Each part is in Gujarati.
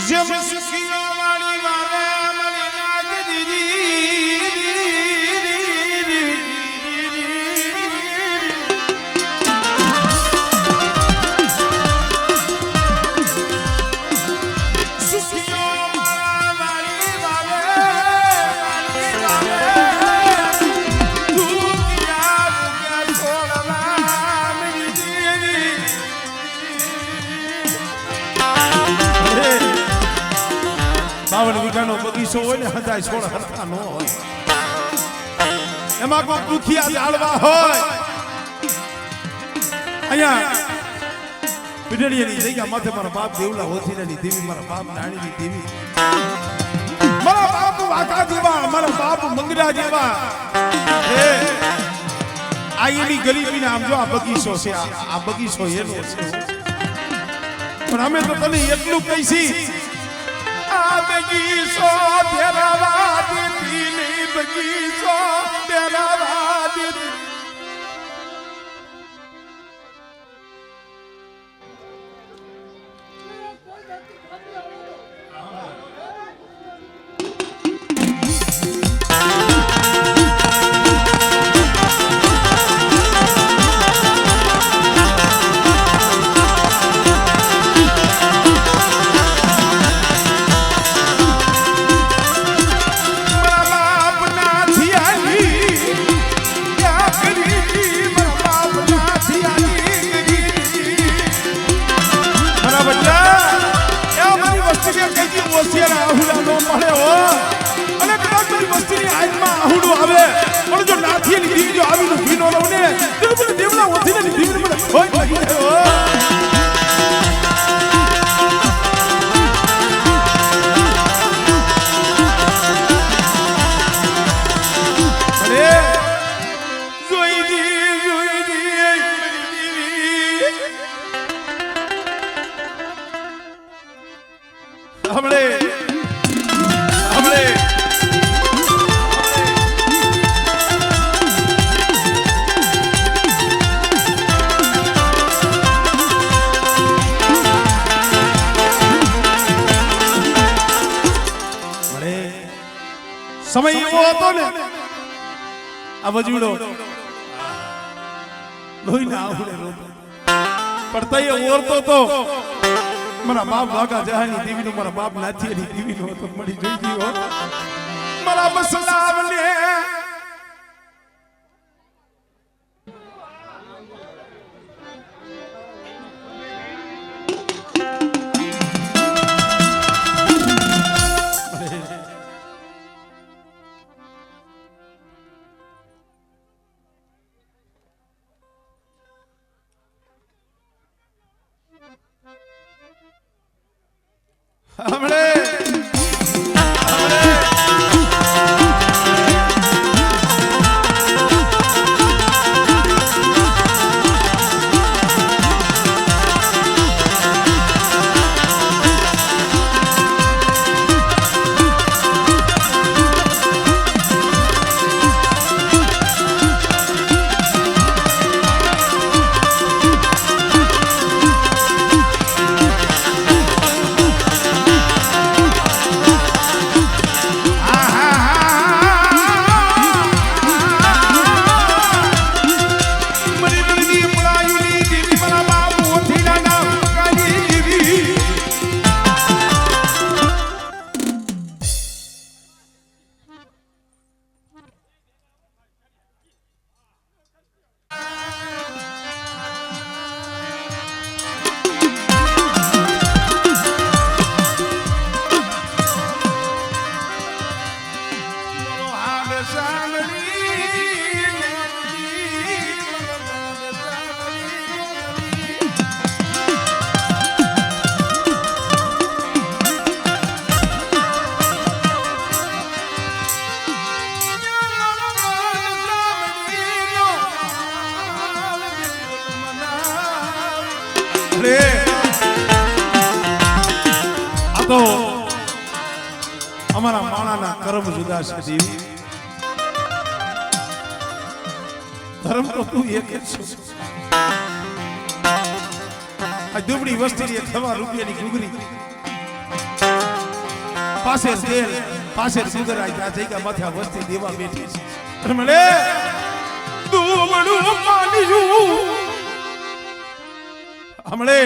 જેમ સુખીઓ વાળી વાવે મળી નાદ દીદી સુખીઓ મારા વાળી વાવે દુનિયા છોડવા મળી બાવન વીઘાનો બગીચો હોય ને હજાય છોડ હરખા ન હોય એમાં કોઈ દુખિયા જાળવા હોય અહીંયા પીઢડીની જગ્યા માથે મારા બાપ દેવલા હોથીની દેવી મારા બાપ નાણીની દેવી મારા બાપ વાકા જેવા મારા બાપ મંગરા જેવા હે આ એની ગરીબીને આમ જો આ બગીચો છે આ બગીચો એનો છે પણ અમે તો તને એટલું કહીશી બગીચો તેરા દીની બગીચો તેરા દીની સમય એવો હતો ને આ વજુડો લોહીના આહુડે રોતો પડતા એ ઓરતો તો મારા બાપ વાગા જહાની દેવીનો મારા બાપ નાથીની દેવીનો હતો મળી જોઈ ગયો મારા મસલાવને તો અમારા માણાના કર્મ જુદા છે દેવી. ધર્મ તો તું એક જ છો. દુબળી વસ્તીની 1 રૂપિયાની ઘૂઘરી પાસે તેલ પાસે સુગરાઈ ત્યાં જઈ ગયા માથે વસ્તી દેવા બેઠી છે મળે દુબળું પાણીયું હમણે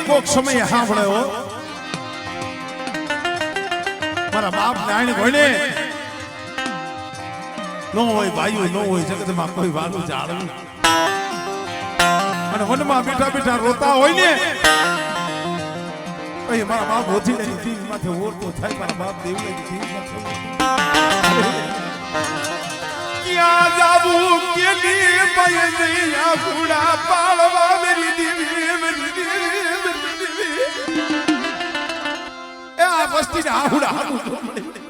કોક સમય સાંભળ્યો મારા બાપ નાયણ ભણે નો હોય ભાઈઓ નો હોય જગતમાં કોઈ વાલું જાળવું અને વનમાં બેઠા બેઠા રોતા હોય ને પછી મારા બાપ ઓછી ને ટીવી માથે ઓરતો થાય મારા બાપ દેવલે ટીવી માથે ક્યાં જાવું કેલી પયદિયા ગુડા પાળવા મેરી દેવી મેરી દેવી એ આ વસ્તીને આહુડા હારું મળે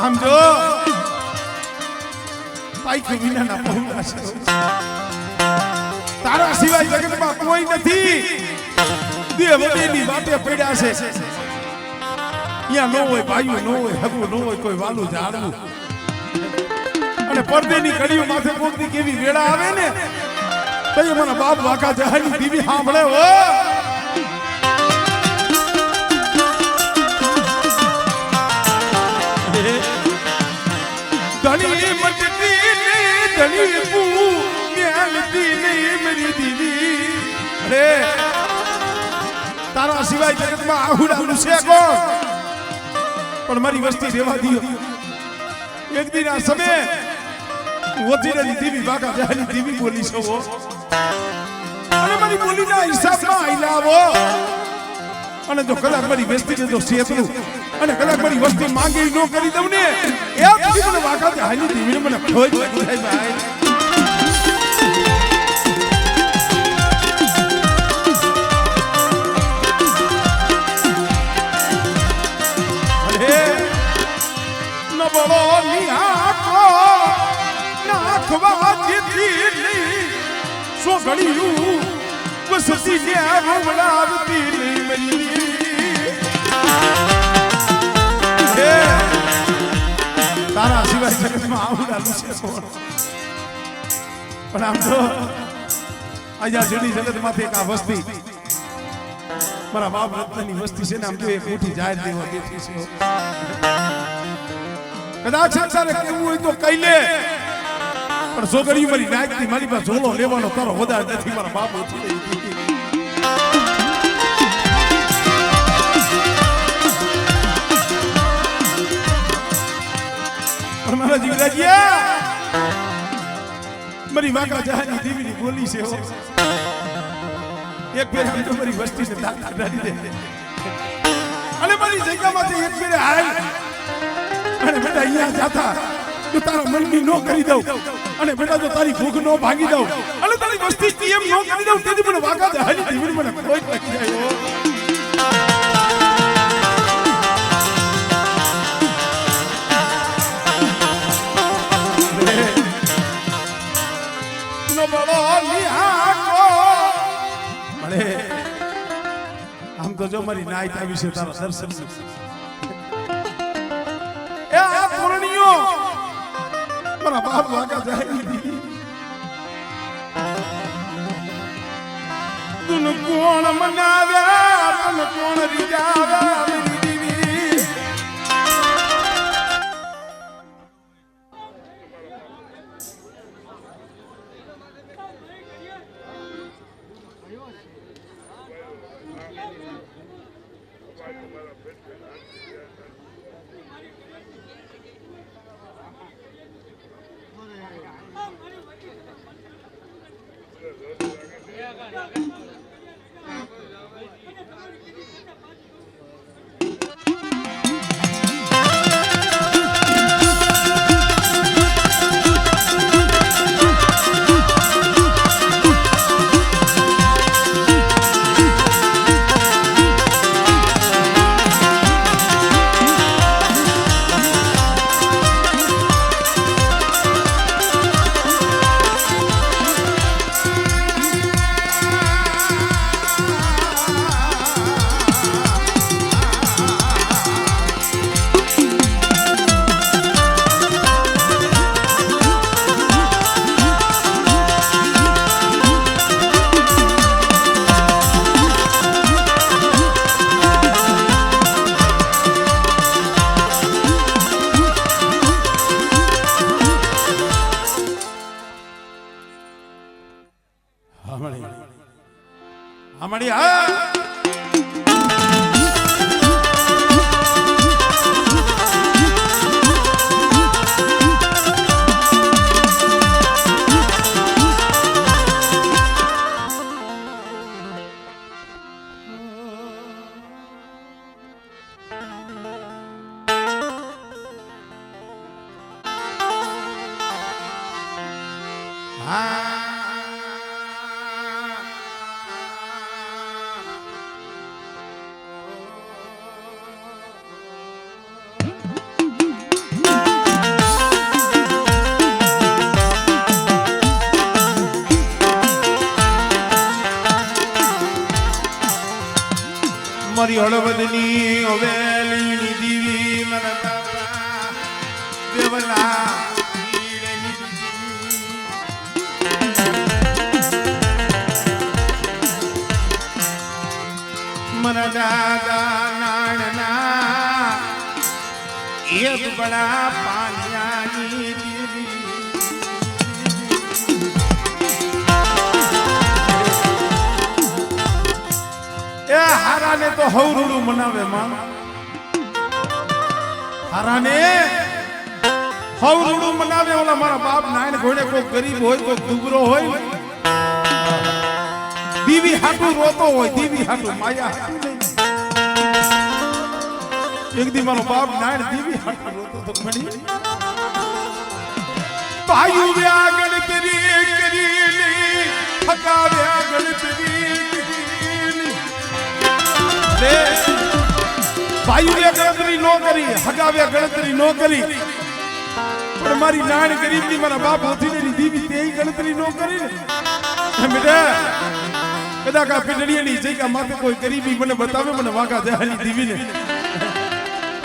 આમ જો પાઈક વિનાના પહોંચા છે તારા સિવાય જગતમાં કોઈ નથી દેવદેની વાતે પડ્યા છે અહીંયા નો હોય ભાઈઓ નો હોય હગું નો હોય કોઈ વાલું જાણવું અને પડદેની કડીઓ માથે કોકની કેવી વેળા આવે ને તો એ મારા બાપ વાકા જહાની દીવી સાંભળે હો ધણી મટતી નહીં ધણી પૂ મેલતી નહીં મેરી દીવી અરે તારા સિવાય જગતમાં આહુડાનું છે કોણ પણ મારી વસ્તી રહેવા દીઓ એક દિન આ સમય વજીરની દીવી વાકા જહાની દીવી બોલી છો અને મારી બોલીના હિસાબમાં આઈલાવો અને જો કદાચ મારી વસ્તીને જો સેતરું અને કદાચ મારી વસ્તી માંગી ન કરી દઉં ને એ પછી મને વાકા જહાની દીવીને મને ખોજ થાય ભાઈ ઘડિયું વસતી ને રોવડાવતી નહીં મરી તારા સિવાય જગતમાં આવડાલું છે કોણ પણ આમ તો આજા જેડી જગતમાંથી એક આ વસ્તી મારા બાપ રત્નની વસ્તી છે ને આમ તો એક મોટી જાહેર દેવા બેઠી છે કદાચ સંસારે કેવું હોય તો કહી લે પણ છોકરી મારી નાયકથી મારી પાસે ઝોલો લેવાનો તારો વધારે નથી મારા બાપ પણ મારા જીવરાજીયા મારી માકા જહાની દીવીની બોલી છે એક ફેર આમ તો મારી વસ્તીને દાંત કાઢી દે અને મારી જગ્યામાંથી એક ફેરે હાલ અને બેટા અહીંયા જાતા તો તારા મનની નો કરી દઉં અને બેટા જો તારી ભૂખ નો ભાંગી દઉં અને તારી વસ્તી એમ નો કરી દઉં તેથી મને વાકા જહાની દીવીની મને કોઈ લાગી જાય આમ તો જો મારી નાઈટ આવી છે તારા દર્શન એ આ પૂર્ણિયો મારા બાપ વાગા જાય તું કોણ મનાવ્યા તને કોણ રીજાવ્યા हमारी મારી હળવદની હવેલીની દીવી મારા બાપા દેવલા મારા દાદા નાણના એક બડા પાનિયાની દીવી એ હારાને તો હવરુડું મનાવે માં હારાને હવરુડું મનાવે ઓલા મારા બાપ નાયણ ઘોડે કોઈ ગરીબ હોય કોઈ દુબરો હોય દીવી હાટું રોતો હોય દીવી હાટું માયા હાટું એક દી મારો બાપ નાયણ દીવી હાટું રોતો તો ઘણી ભાઈ વ્યા ગણતરી કરી હકાવ્યા ગણતરી ભાઈઓએ ગણતરી નો કરી હગાવ્યા ગણતરી નો કરી પણ મારી નાની ગરીબની મારા બાપ હોતીની દીવી તે ગણતરી નો કરી બેટા કદાચ આ પીટડીની જગ્યા માથે કોઈ ગરીબી મને બતાવે મને વાઘા જહાની દીવીને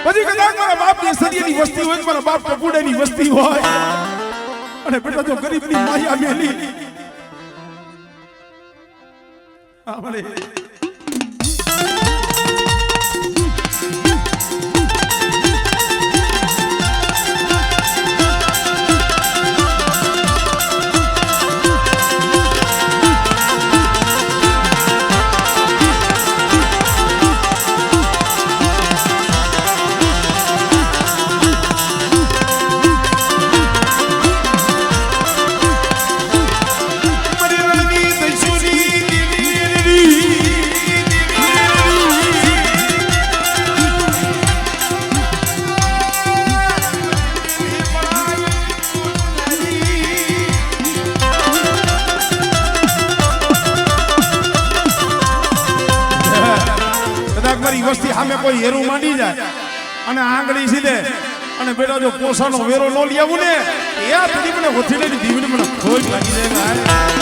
પછી કદાચ મારા બાપ ની સરિયાની વસ્તી હોય મારા બાપ ટપુડાની વસ્તી હોય અને બેટા જો ગરીબની માયા મેલી આ ભલે વસ્તી સામે કોઈ હેરું માંડી જાય અને આંગળી સીધે અને બેટા જો પોસાનો વેરો ન લઈ આવું ને એ આ તરી મને હોથીડેની દીવીને મને ખોજ લાગી જાય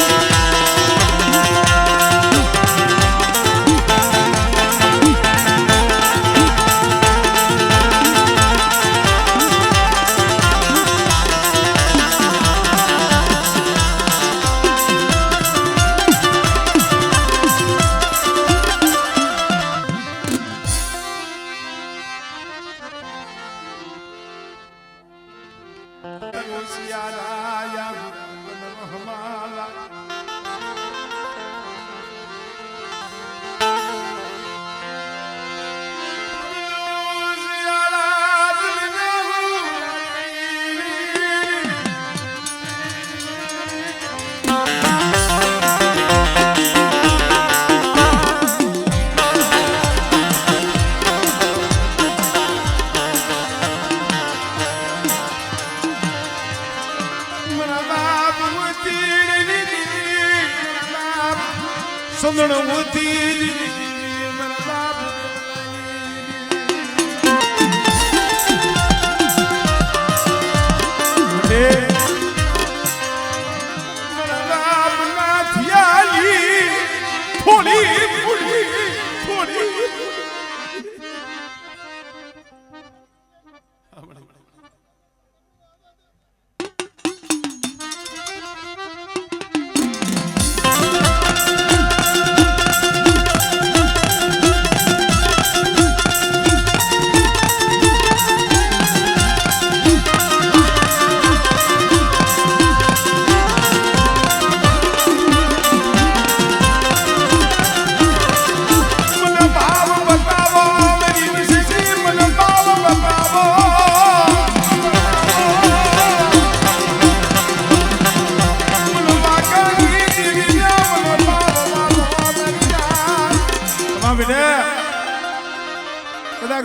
સંદણ ઉતી મારા બાપ મારા બાપ ના થિયાલી થોડી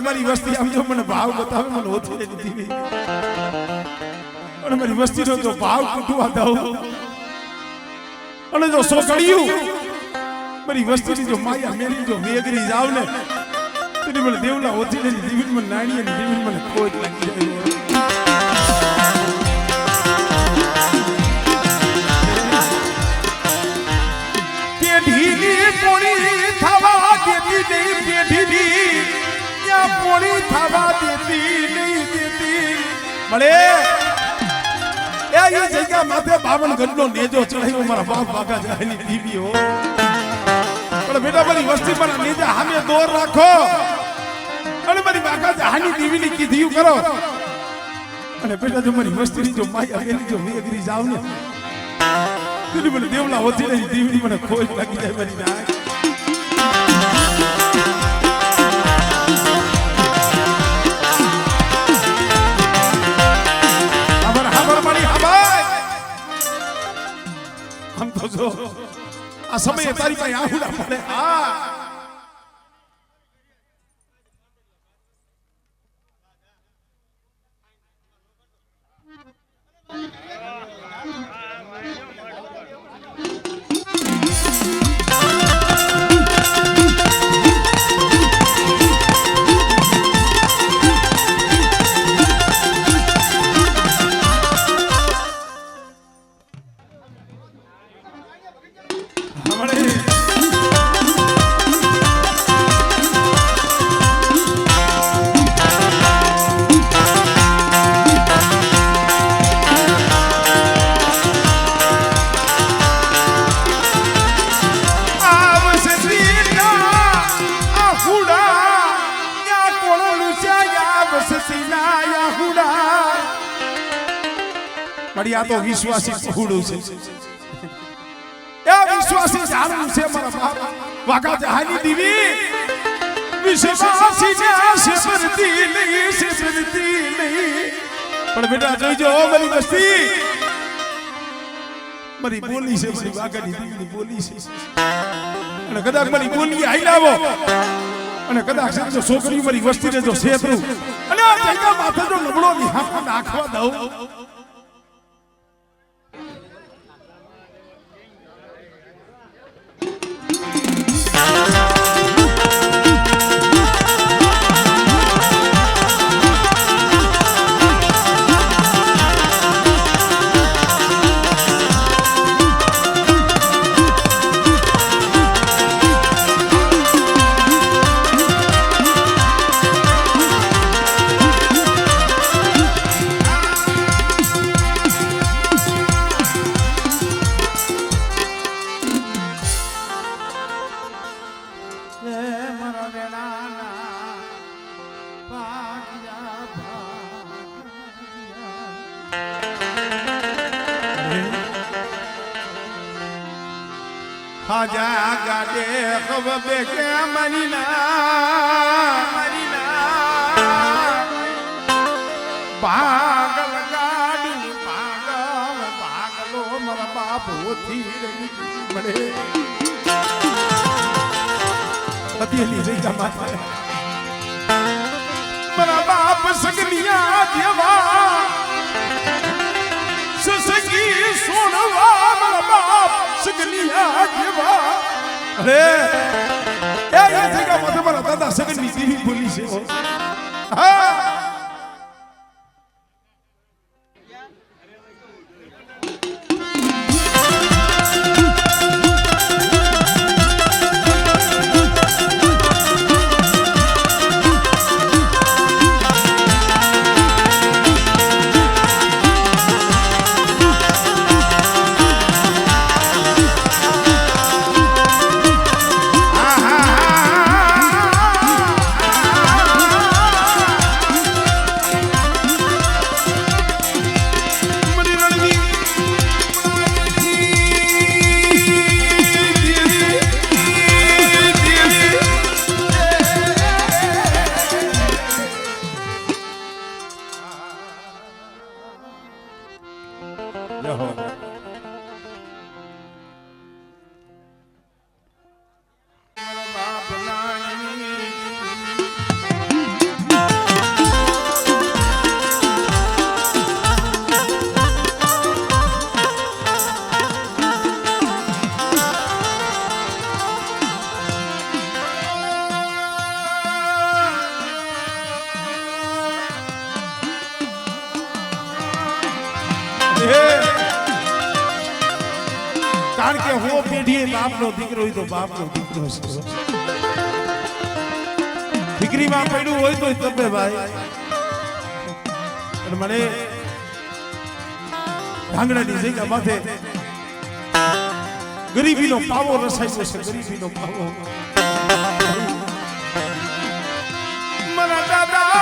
મારી વસ્તી આમ જો મને ભાવ બતાવે મને ઓછી દીધી અને મારી વસ્તી નો જો ભાવ કુટવા દઉં અને જો સોકળ્યું મારી વસ્તીની જો માયા મેલી જો વેગરી જાવ ને તેની મને દેવલા ઓછી દીધી મને નાણી અને દીવી મને ખોજ લાગી જાય પેઢીની પોણી થવા દેતી નહીં પેઢીની પોણી થવા દેતી નહીં દેતી મળે એ જગ્યા માથે 52 ગઢનો નેજો ચડાવ્યો મારા બાપ વાઘા જાયની દીવીઓ પણ બેટા મારી વસ્તી પર નેજા સામે દોર રાખો અને મારી વાઘા જાયની દીવીની કીધું કરો અને બેટા જો મારી વસ્તીની જો માયા મેલી જો વેગરી જાવ ને તું મને દેવલા હોતી નહીં દીવીની મને ખોજ લાગી જાય મારી નાય આ સમયે તારી પાસે આહુડા પડે મળી આ તો વિશ્વાસી પહોળું છે એ વિશ્વાસી જાણું છે મારા બાપ વાઘા જહાની દીવી વિશ્વાસી છે શબરતી નહીં પણ બેટા જોઈજો મારી વસ્તી મારી બોલી છે મારી વાઘાની દીવીની બોલી છે અને કદાચ મારી બોલી આઈ લાવો અને કદાચ જો છોકરી મારી વસ્તીને જો છેતરું અને આ જંગલ માથે જો નબળો નિહાળવા નાખવા દઉં ખાજા ગાડે ખબે કે મરીના પાગલ ગાડી પાગલો મારા બાપોથી મળે અત્યારની જગ્યા માથે મારા બાપ સગલિયા દેવા સસગી સોનવા મારા બાપ સગલિયા દેવા અરે એ જગ્યા માથે મારા દાદા સગનની દીવી બોલી છે હા કારણ કે હું પેઢીએ બાપનો દીકરો હોય તો બાપનો દીકરો છે દીકરીમાં પડ્યું હોય તો તમે ભાઈ અને મને ભાંગડાની જગ્યા માથે ગરીબીનો પાવો રસાયો છે ગરીબીનો પાવો મારા દાદા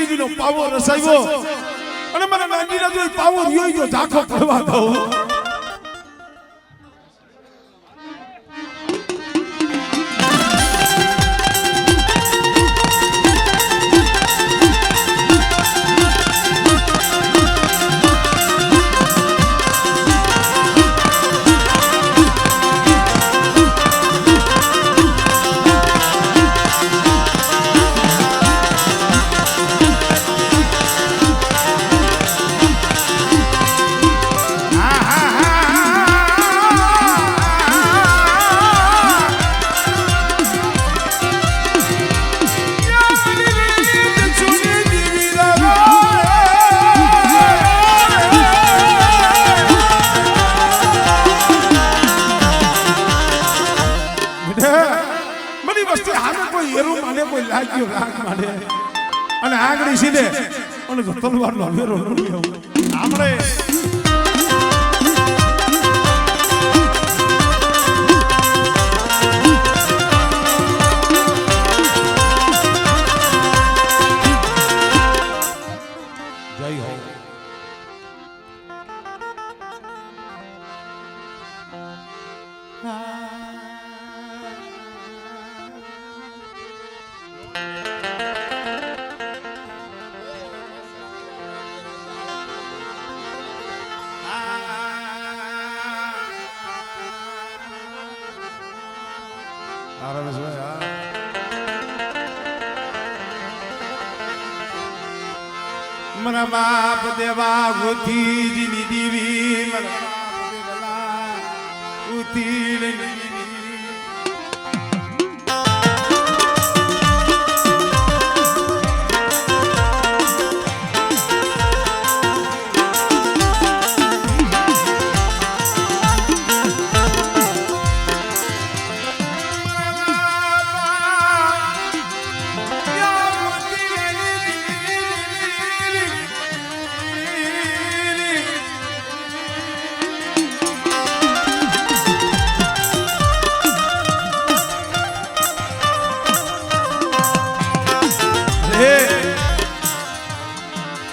ગરીબીનો પાવો રસાયો અને મારા નાનજીના જો પાવો રહ્યો ગયો ઝાંખો પડવા દઉં અને આગળ સીધે અને તલવારનો વેરો આપણે મારા બાપ દેવા ગોથીજીની દીવી મારા બાપ દેવલા ઉતીરની દીવી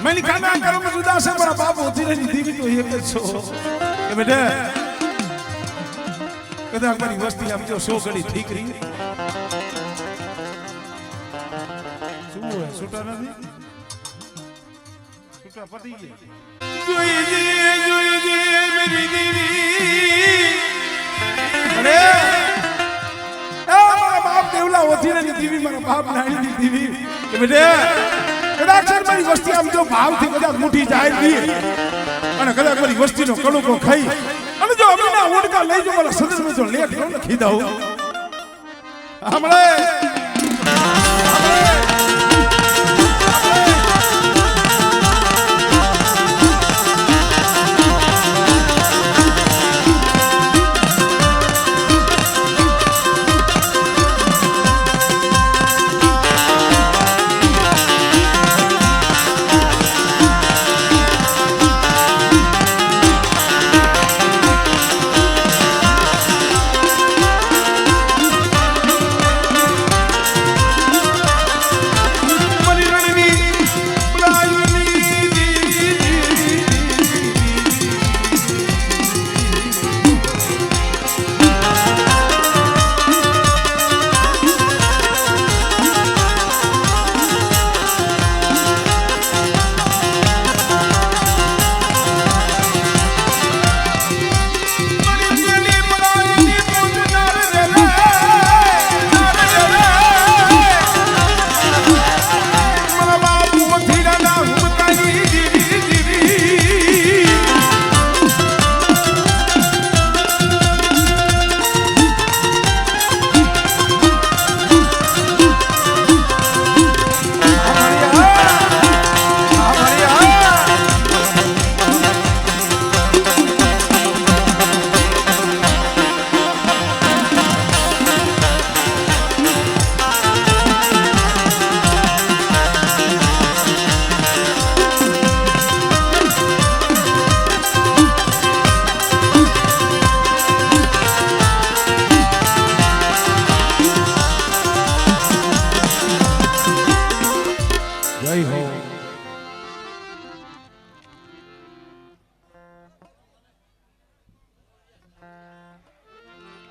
मैंने खाना करो मौजूदा से बड़ा बाप होती रही दीवी तो ये छो કે બેટા કદાચ મારી વસ્તી આમ જો સો ઘડી ઠીક રહી શું હે છૂટા નથી છૂટા પતી ગયા જોઈ મેરી દીવી અરે મારા બાપ દેવલા હોતી રહી દીવી મારા બાપ નાની દીવી કે બેટા કદાચ મારી વસ્તી આમ જો ભાવથી કદાચ મુઠી જાય નહીં અને કદાચ મારી વસ્તીનો કડુકો ખાઈ અને જો અમીના ઓડકા લઈ જો મારા સદન માં જો લેટ ન ખીદાઉ હમણે